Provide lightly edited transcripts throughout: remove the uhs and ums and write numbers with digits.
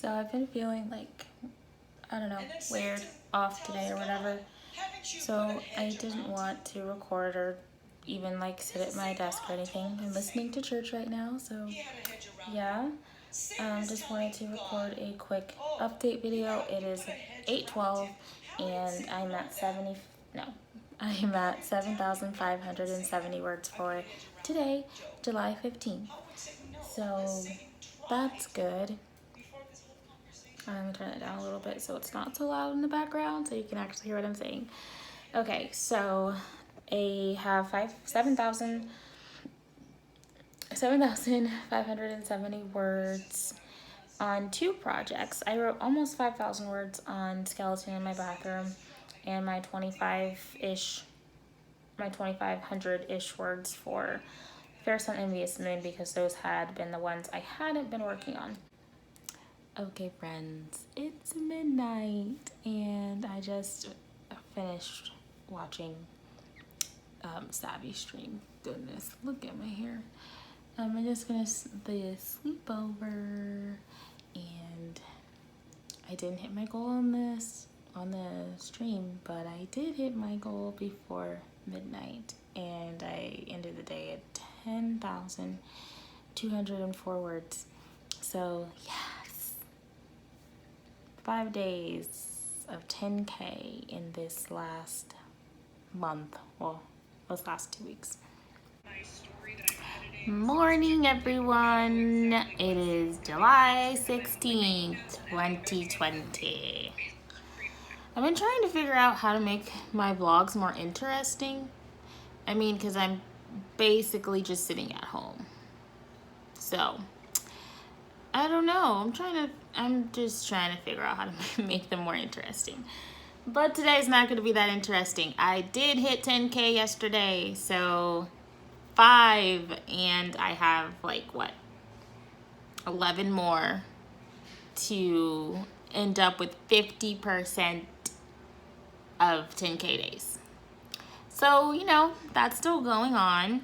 So I've been feeling like, I don't know, weird, off today or whatever. So I didn't want to record or even like sit at my desk or anything. I'm listening to church right now, so yeah. Just wanted to record a quick update video. It is 8:12 and I'm at 7,570 words for today, July 15th. So that's good. I'm gonna turn it down a little bit so it's not so loud in the background so you can actually hear what I'm saying. Okay, so I have 7,570 words on 2 projects. I wrote almost 5,000 words on skeleton in my bathroom and my 2,500-ish words for Fair Sun Envious Moon, because those had been the ones I hadn't been working on. Okay friends, it's midnight and I just finished watching Savvy stream. Goodness, look at my hair. I'm just gonna be a sleepover, and I didn't hit my goal on the stream, but I did hit my goal before midnight, and I ended the day at 10,204 words. So yes, 5 days of 10K in this last month. Well, those last 2 weeks. Morning everyone, it is July 16th, 2020. I've been trying to figure out how to make my vlogs more interesting. I mean, because I'm basically just sitting at home. So, I don't know, I'm just trying to figure out how to make them more interesting. But today's not going to be that interesting. I did hit 10K yesterday, so 5, and I have like what, 11 more to end up with 50% of 10K days. So, you know, that's still going on.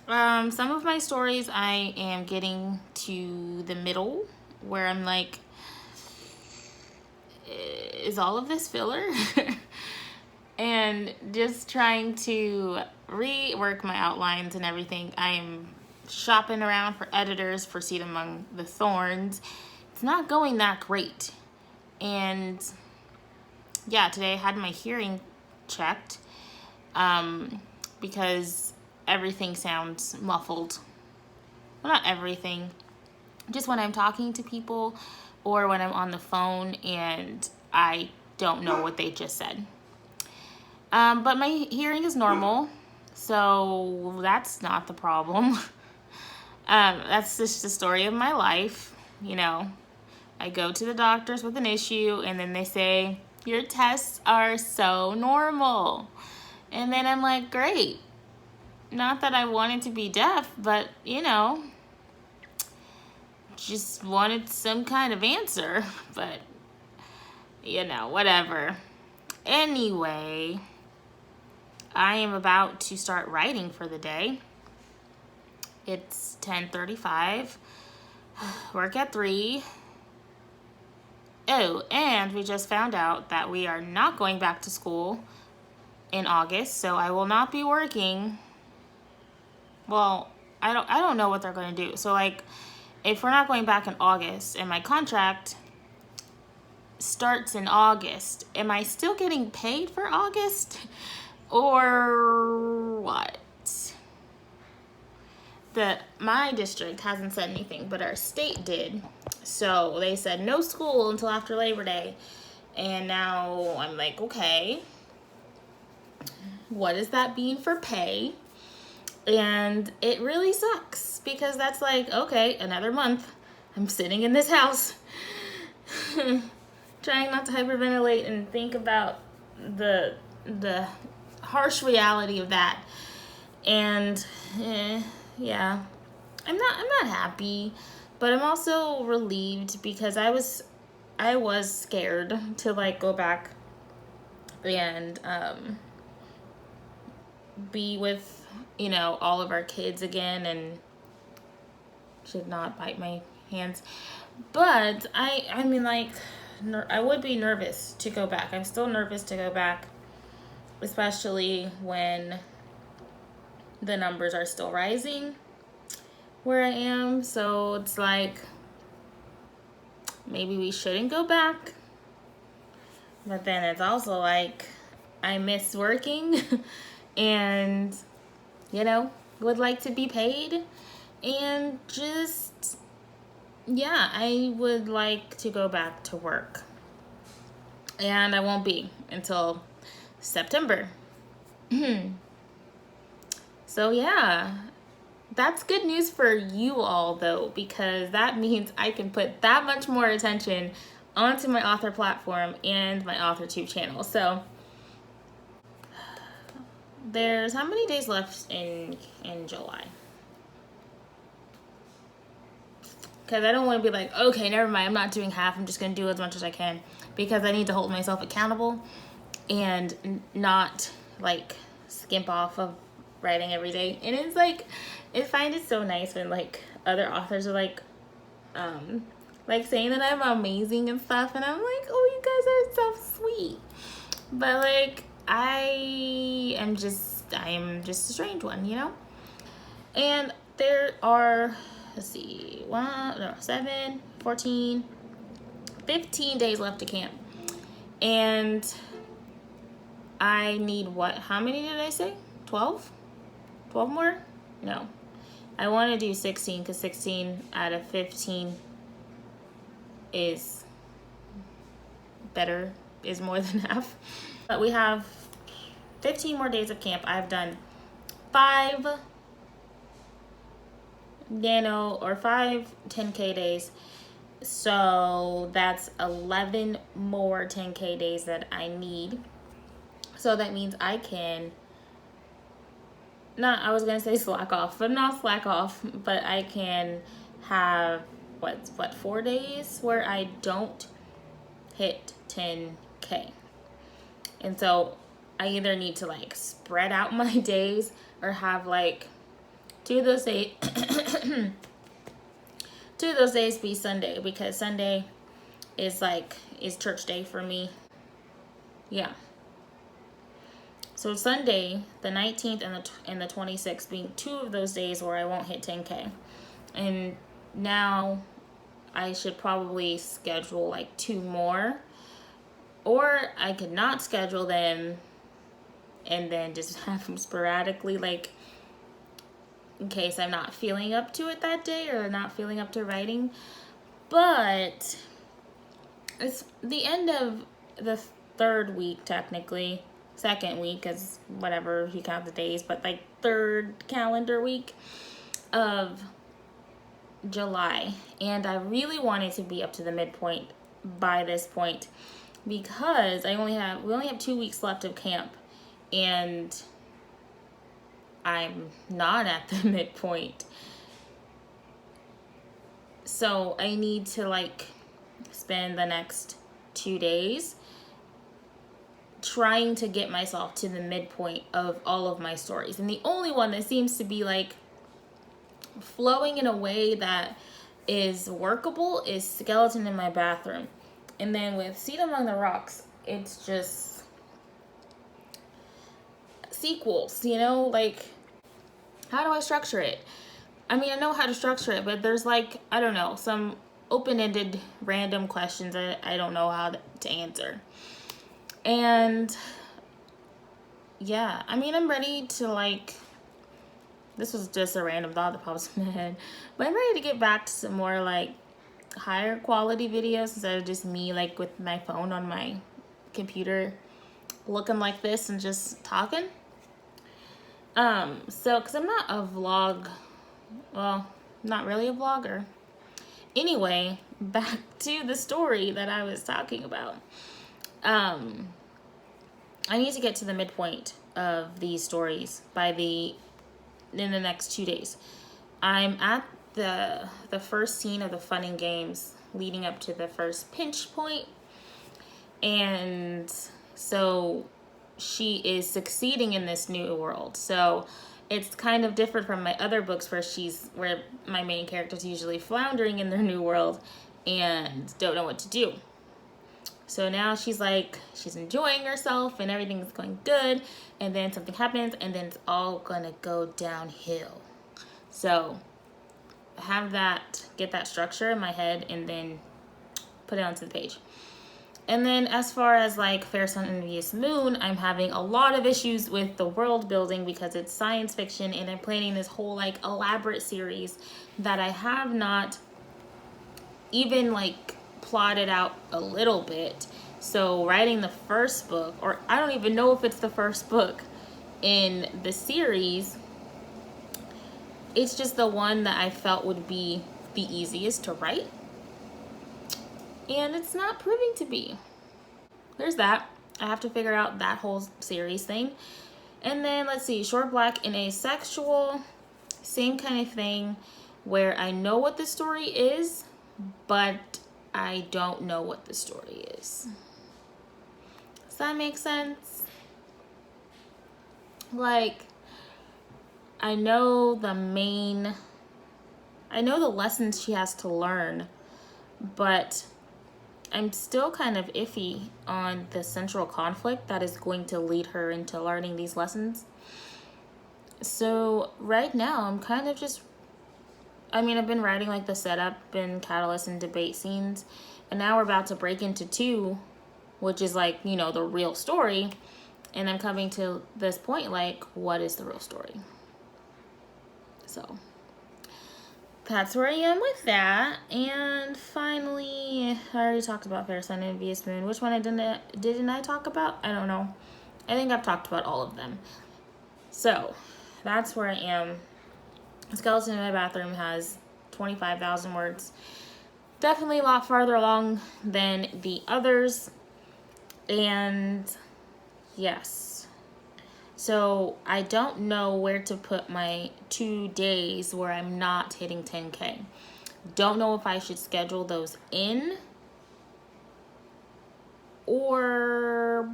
Some of my stories I am getting to the middle where I'm like, is all of this filler? And just trying to rework my outlines and everything. I'm shopping around for editors for Seed Among the Thorns. It's not going that great. And yeah, today I had my hearing checked because everything sounds muffled. Well, not everything, just when I'm talking to people or when I'm on the phone and I don't know what they just said. But my hearing is normal, so that's not the problem. That's just the story of my life. You know, I go to the doctors with an issue and then they say, your tests are so normal. And then I'm like, great. Not that I wanted to be deaf, but you know, just wanted some kind of answer, but you know, whatever. Anyway, I am about to start writing for the day. It's 10:35, work at 3. Oh, and we just found out that we are not going back to school in August, so I will not be working. Well, I don't know what they're going to do. So like, if we're not going back in August and my contract starts in August, am I still getting paid for August or what? My district hasn't said anything, but our state did. So they said no school until after Labor Day. And now I'm like, okay, what does that mean for pay? And it really sucks because that's like, okay, another month I'm sitting in this house trying not to hyperventilate and think about the harsh reality of that. And yeah, I'm not happy, but I'm also relieved because I was scared to like go back and be with, you know, all of our kids again, and should not bite my hands. But I mean, like, I would be nervous to go back. I'm still nervous to go back, especially when the numbers are still rising where I am. So it's like, maybe we shouldn't go back. But then it's also like, I miss working and, you know, would like to be paid. And just, yeah, I would like to go back to work. And I won't be until September. So yeah, that's good news for you all though, because that means I can put that much more attention onto my author platform and my AuthorTube channel. So there's how many days left in July? Because I don't want to be like, okay, never mind, I'm not doing half, I'm just going to do as much as I can, because I need to hold myself accountable and not like skimp off of writing every day. And it's like, I find it so nice when like other authors are like saying that I'm amazing and stuff, and I'm like, oh, you guys are so sweet. But like, I am just a strange one, you know? And there are, let's see, 7, 14, 15 days left to camp. And I need what? How many did I say? 12? 12 more? No. I want to do 16 because 16 out of 15 is better, is more than half. But we have 15 more days of camp. I've done 5 5 10K days. So that's 11 more 10K days that I need. So that means I can, I was gonna say slack off, but not slack off, but I can have, 4 days where I don't hit 10K. And so I either need to like spread out my days or have like 2 of those days, 2 of those days be Sunday, because Sunday is church day for me. Yeah. So Sunday, the 19th and the 26th being 2 of those days where I won't hit 10K. And now I should probably schedule like 2 more, or I could not schedule them and then just have them sporadically, like in case I'm not feeling up to it that day or not feeling up to writing. But it's the end of the 3rd week, technically. 2nd week, is whatever you count the days, but like 3rd calendar week of July. And I really wanted to be up to the midpoint by this point, because we only have 2 weeks left of camp, and I'm not at the midpoint. So I need to like spend the next 2 days trying to get myself to the midpoint of all of my stories. And the only one that seems to be like flowing in a way that is workable is Skeleton in My Bathroom. And then with Seed Among the Rocks, it's just sequels, you know? Like, how do I structure it? I mean, I know how to structure it, but there's like, I don't know, some open-ended random questions that I don't know how to answer. And yeah, I mean, I'm ready to like, this was just a random thought that pops in my head, but I'm ready to get back to some more like higher quality videos instead of just me like with my phone on my computer looking like this and just talking. So, cause I'm not a vlog, well, not really a vlogger. Anyway, back to the story that I was talking about. I need to get to the midpoint of these stories in the next 2 days. I'm at the first scene of the fun and games leading up to the first pinch point. And so she is succeeding in this new world. So it's kind of different from my other books where my main character's usually floundering in their new world and don't know what to do. So now she's enjoying herself and everything's going good, and then something happens and then it's all gonna go downhill. So have that, get that structure in my head and then put it onto the page. And then as far as like Fair Sun and Envious Moon, I'm having a lot of issues with the world building because it's science fiction and I'm planning this whole like elaborate series that I have not even like plotted out a little bit. So writing the first book, or I don't even know if it's the first book in the series, it's just the one that I felt would be the easiest to write, and it's not proving to be. There's that. I have to figure out that whole series thing. And then let's see, Short Black and Asexual, same kind of thing where I know what the story is, but I don't know what the story is. Does that make sense? Like, I know the lessons she has to learn, but I'm still kind of iffy on the central conflict that is going to lead her into learning these lessons. So right now I'm kind of just, I've been writing like the setup and catalyst and debate scenes, and now we're about to break into 2, which is like, the real story. And I'm coming to this point, like, what is the real story? So that's where I am with that. And finally, I already talked about Fair Sun and Envious Moon. Which one didn't I talk about? I don't know. I think I've talked about all of them. So that's where I am. Skeleton in My Bathroom has 25,000 words. Definitely a lot farther along than the others. And yes. So I don't know where to put my 2 days where I'm not hitting 10K. Don't know if I should schedule those in or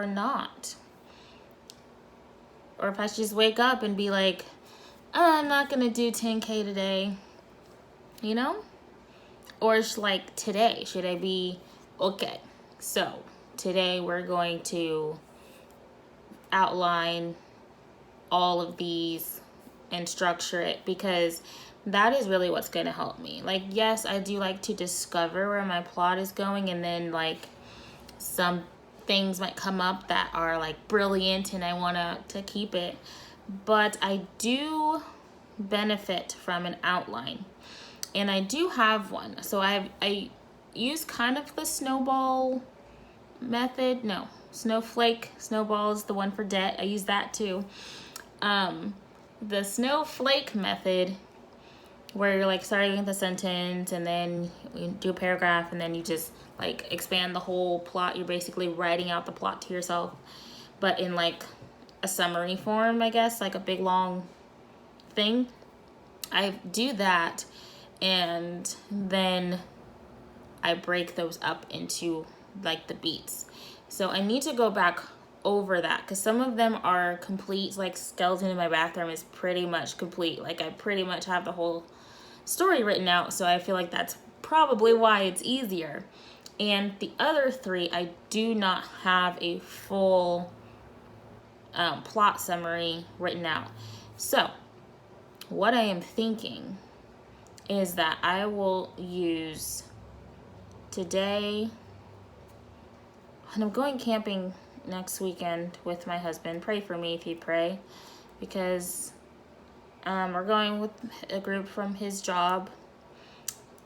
not. Or if I should just wake up and be like, I'm not gonna do 10K today, Or like today, should I be, okay, so today we're going to outline all of these and structure it, because that is really what's going to help me. Like, yes, I do like to discover where my plot is going, and then like some things might come up that are like brilliant and I want to keep it, but I do benefit from an outline, and I do have one. So I use kind of the snowball method. No, snowball is the one for debt. I use that too. The snowflake method, where you're like starting with a sentence and then you do a paragraph and then you just like expand the whole plot. You're basically writing out the plot to yourself, but in like a summary form, I guess, like a big long thing. I do that, and then I break those up into like the beats. So I need to go back over that, because some of them are complete. Like Skeleton in My Bathroom is pretty much complete. Like I pretty much have the whole story written out, so I feel like that's probably why it's easier. And the other 3, I do not have a full plot summary written out. So what I am thinking is that I will use today, and I'm going camping next weekend with my husband. Pray for me if you pray, because we're going with a group from his job.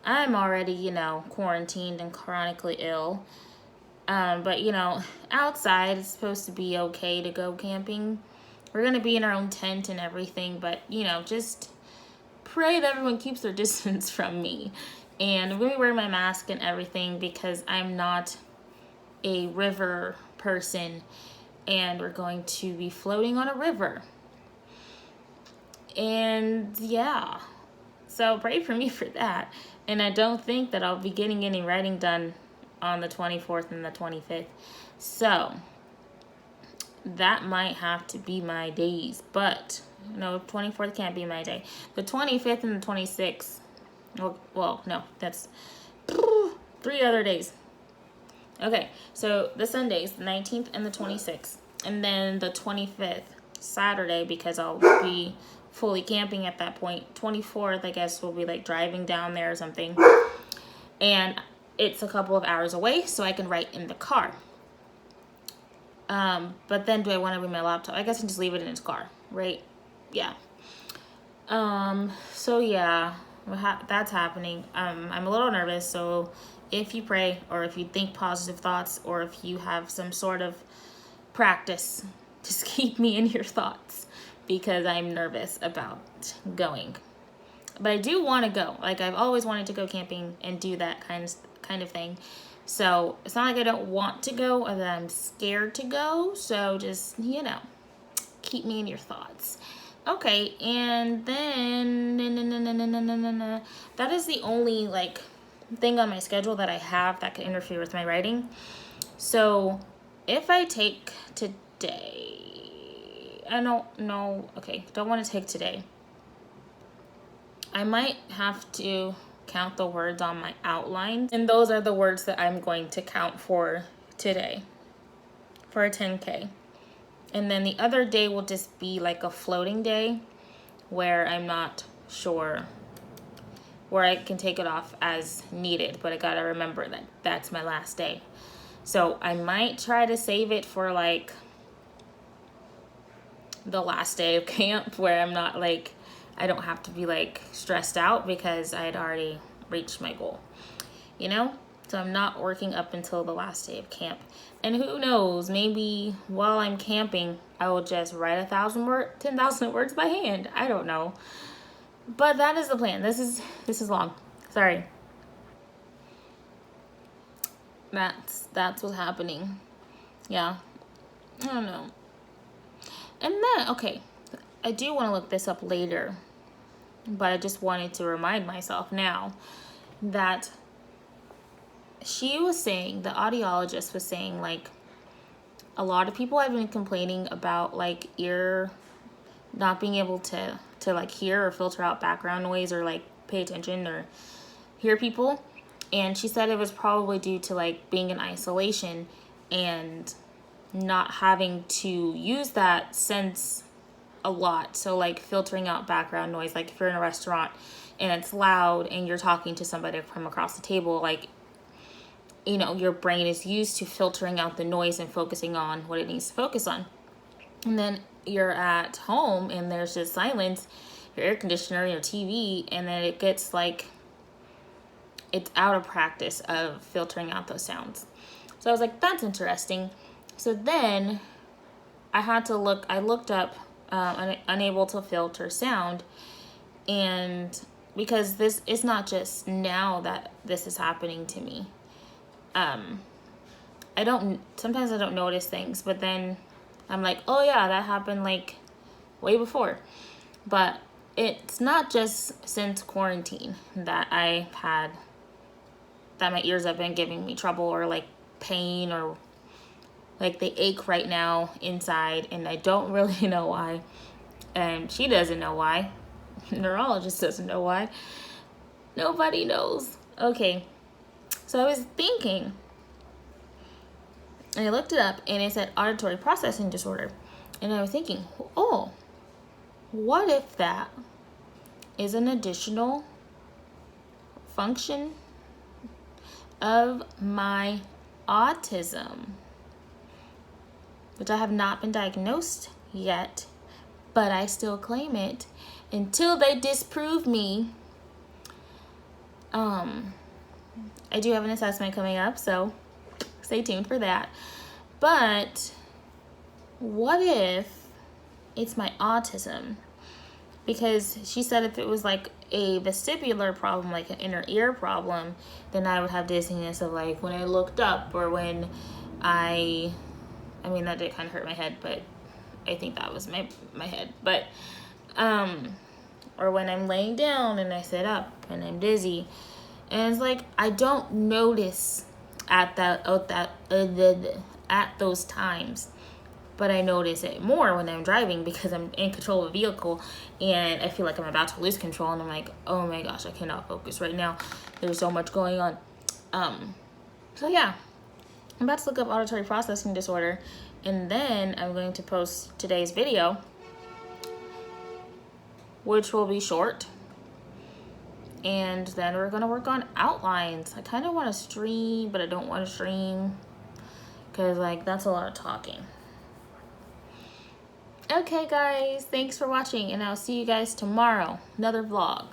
I'm already, quarantined and chronically ill. But, outside it's supposed to be okay to go camping. We're going to be in our own tent and everything, but, just pray that everyone keeps their distance from me. And I'm going to be wearing my mask and everything, because I'm not a river person, and we're going to be floating on a river. And yeah, so pray for me for that. And I don't think that I'll be getting any writing done on the 24th and the 25th. So that might have to be my days. But no, 24th can't be my day. The 25th and the 26th. Well, no, that's 3 other days. Okay, so the Sundays, the 19th and the 26th. And then the 25th, Saturday, because I'll be fully camping at that point. 24th, I guess, we'll be like driving down there or something. And it's a couple of hours away, so I can write in the car. But then do I want to bring my laptop? I guess I can just leave it in its car, right? Yeah. So yeah, that's happening. I'm a little nervous, so if you pray, or if you think positive thoughts, or if you have some sort of practice, just keep me in your thoughts, because I'm nervous about going. But I do want to go. Like, I've always wanted to go camping and do that kind of thing. So it's not like I don't want to go or that I'm scared to go. So just, you know, keep me in your thoughts. Okay, and then that is the only like thing on my schedule that I have that could interfere with my writing. So if I take today, I don't know. Okay, don't want to take today. I might have to count the words on my outline, and those are the words that I'm going to count for today for a 10K. And then the other day will just be like a floating day where I'm not sure, where I can take it off as needed, but I gotta remember that that's my last day. So I might try to save it for like the last day of camp, where I'm not like, I don't have to be like stressed out because I had already reached my goal, you know? So I'm not working up until the last day of camp. And who knows, maybe while I'm camping, I will just write 10,000 words by hand. I don't know. But that is the plan. This is long. Sorry. That's what's happening. Yeah. I don't know. And then, okay, I do want to look this up later, but I just wanted to remind myself now that she was saying, the audiologist was saying, like, a lot of people have been complaining about like ear not being able to like hear or filter out background noise or like pay attention or hear people. And she said it was probably due to like being in isolation and not having to use that sense a lot. So like filtering out background noise, like if you're in a restaurant and it's loud and you're talking to somebody from across the table, like, you know, your brain is used to filtering out the noise and focusing on what it needs to focus on. And then you're at home and there's just silence, your air conditioner, your TV, and then it gets like, it's out of practice of filtering out those sounds. So I was like, that's interesting. So then I looked up unable to filter sound, and because this is not just now that this is happening to me. Sometimes I don't notice things, but then I'm like, oh yeah, that happened like way before. But it's not just since quarantine that that my ears have been giving me trouble or like pain, or like they ache right now inside, and I don't really know why. And she doesn't know why. Neurologist doesn't know why. Nobody knows. Okay. So I was thinking, and I looked it up, and it said auditory processing disorder. And I was thinking, oh, what if that is an additional function of my autism, which I have not been diagnosed yet, but I still claim it until they disprove me. I do have an assessment coming up, so stay tuned for that. But what if it's my autism? Because she said if it was like a vestibular problem, like an inner ear problem, then I would have dizziness of like when I looked up, or when I mean, that did kind of hurt my head, but I think that was my head. But, or when I'm laying down and I sit up and I'm dizzy. And it's like, I don't notice at those times, but I notice it more when I'm driving because I'm in control of a vehicle and I feel like I'm about to lose control, and I'm like, oh my gosh, I cannot focus right now. There's so much going on. So yeah, I'm about to look up auditory processing disorder, and then I'm going to post today's video, which will be short. And then we're gonna work on outlines. I kind of want to stream, but I don't want to stream because like that's a lot of talking. Okay guys, thanks for watching, and I'll see you guys tomorrow. Another vlog.